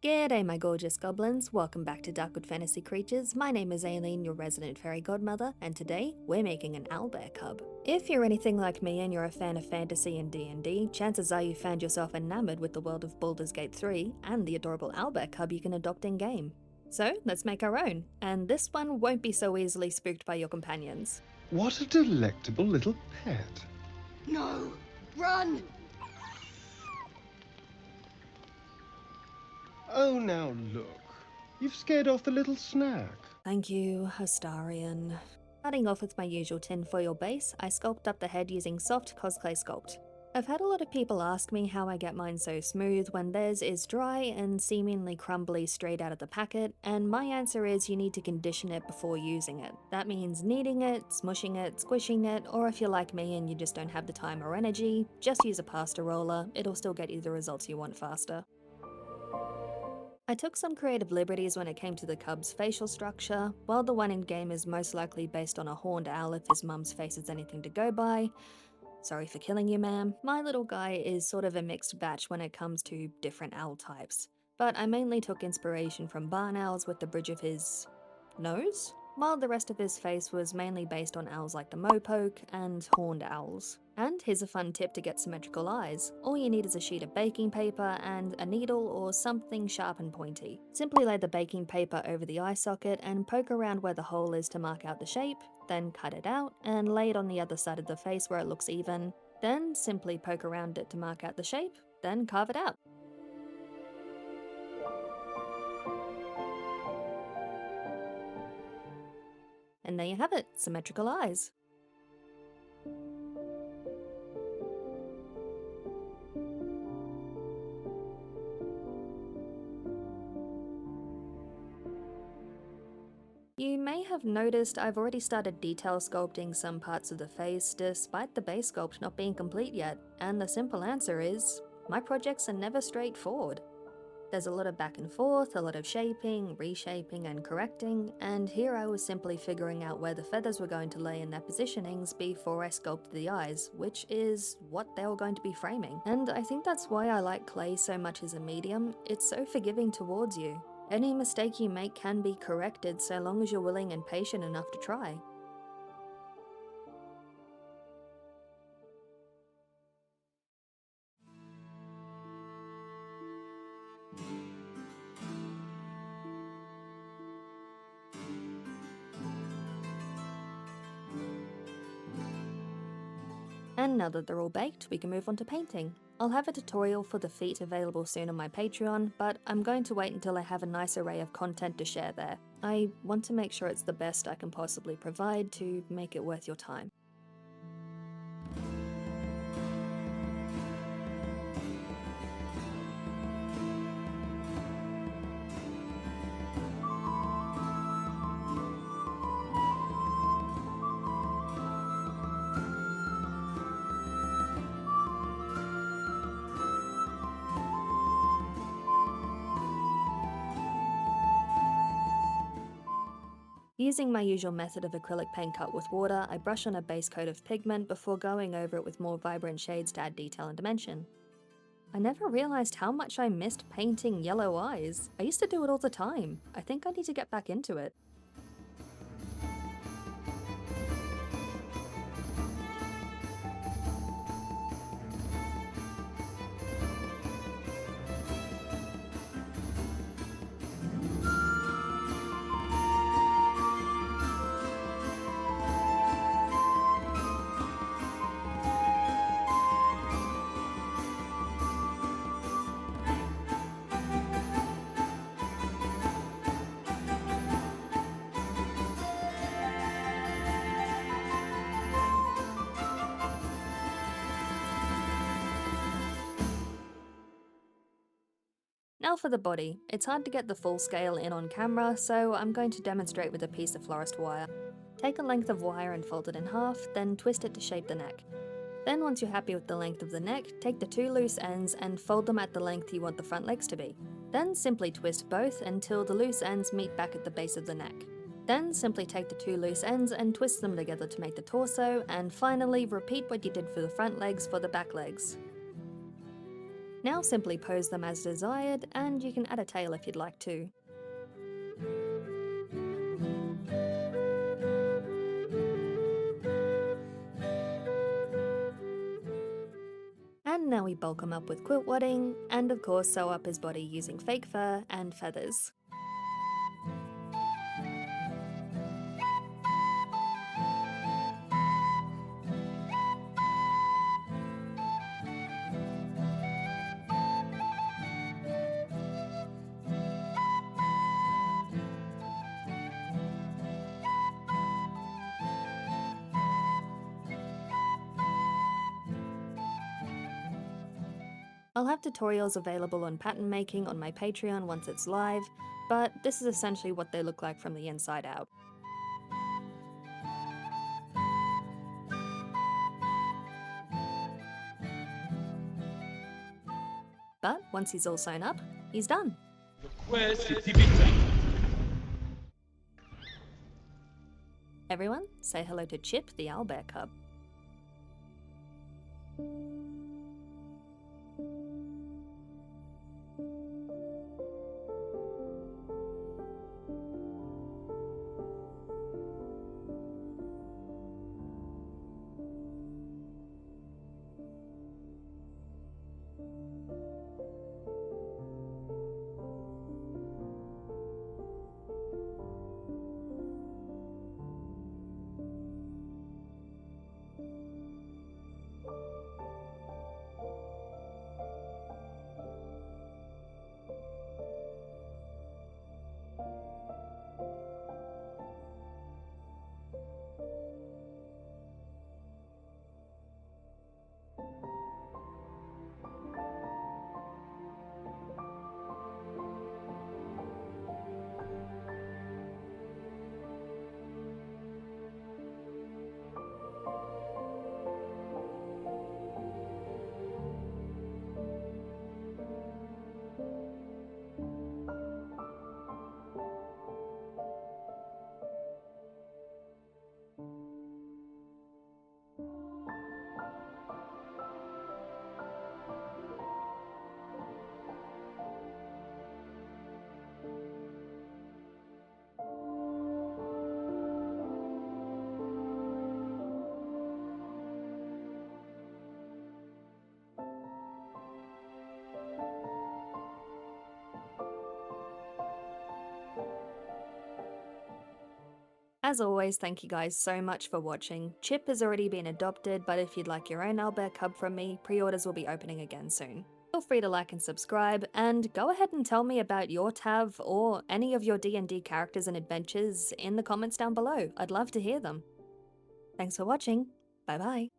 G'day my gorgeous goblins, welcome back to Darkwood Fantasy Creatures. My name is Aileen, your resident fairy godmother, and today we're making an owlbear cub. If you're anything like me and you're a fan of fantasy and D&D, chances are you found yourself enamored with the world of Baldurs Gate 3 and the adorable owlbear cub you can adopt in-game. So let's make our own, and this one won't be so easily spooked by your companions. What a delectable little pet. No! Run! Oh, now look. You've scared off the little snack. Thank you, Astarian. Starting off with my usual tinfoil base, I sculpt up the head using soft cosplay sculpt. I've had a lot of people ask me how I get mine so smooth when theirs is dry and seemingly crumbly straight out of the packet, and my answer is you need to condition it before using it. That means kneading it, smushing it, squishing it, or if you're like me and you just don't have the time or energy, just use a pasta roller, it'll still get you the results you want faster. I took some creative liberties when it came to the cub's facial structure. While the one in game is most likely based on a horned owl if his mum's face is anything to go by, sorry for killing you ma'am, my little guy is sort of a mixed batch when it comes to different owl types. But I mainly took inspiration from barn owls with the bridge of his nose, while the rest of his face was mainly based on owls like the mopoke and horned owls. And here's a fun tip to get symmetrical eyes. All you need is a sheet of baking paper and a needle or something sharp and pointy. Simply lay the baking paper over the eye socket and poke around where the hole is to mark out the shape, then cut it out and lay it on the other side of the face where it looks even. Then simply poke around it to mark out the shape, then carve it out. And there you have it, symmetrical eyes. You may have noticed I've already started detail sculpting some parts of the face despite the base sculpt not being complete yet, and the simple answer is, my projects are never straightforward. There's a lot of back and forth, a lot of shaping, reshaping and correcting, and here I was simply figuring out where the feathers were going to lay in their positionings before I sculpted the eyes, which is what they were going to be framing. And I think that's why I like clay so much as a medium, it's so forgiving towards you. Any mistake you make can be corrected so long as you're willing and patient enough to try. And now that they're all baked, we can move on to painting. I'll have a tutorial for the feet available soon on my Patreon, but I'm going to wait until I have a nice array of content to share there. I want to make sure it's the best I can possibly provide to make it worth your time. Using my usual method of acrylic paint cut with water, I brush on a base coat of pigment before going over it with more vibrant shades to add detail and dimension. I never realized how much I missed painting yellow eyes. I used to do it all the time. I think I need to get back into it. Now for the body. It's hard to get the full scale in on camera, so I'm going to demonstrate with a piece of florist wire. Take a length of wire and fold it in half, then twist it to shape the neck. Then once you're happy with the length of the neck, take the two loose ends and fold them at the length you want the front legs to be. Then simply twist both until the loose ends meet back at the base of the neck. Then simply take the two loose ends and twist them together to make the torso, and finally repeat what you did for the front legs for the back legs. Now simply pose them as desired, and you can add a tail if you'd like to. And now we bulk him up with quilt wadding, and of course sew up his body using fake fur and feathers. I'll have tutorials available on pattern making on my Patreon once it's live, but this is essentially what they look like from the inside out. But once he's all sewn up, he's done. Everyone, say hello to Chip, the owlbear cub. As always, thank you guys so much for watching. Chip has already been adopted, but if you'd like your own owlbear cub from me, pre-orders will be opening again soon. Feel free to like and subscribe, and go ahead and tell me about your Tav or any of your D&D characters and adventures in the comments down below. I'd love to hear them. Thanks for watching. Bye bye.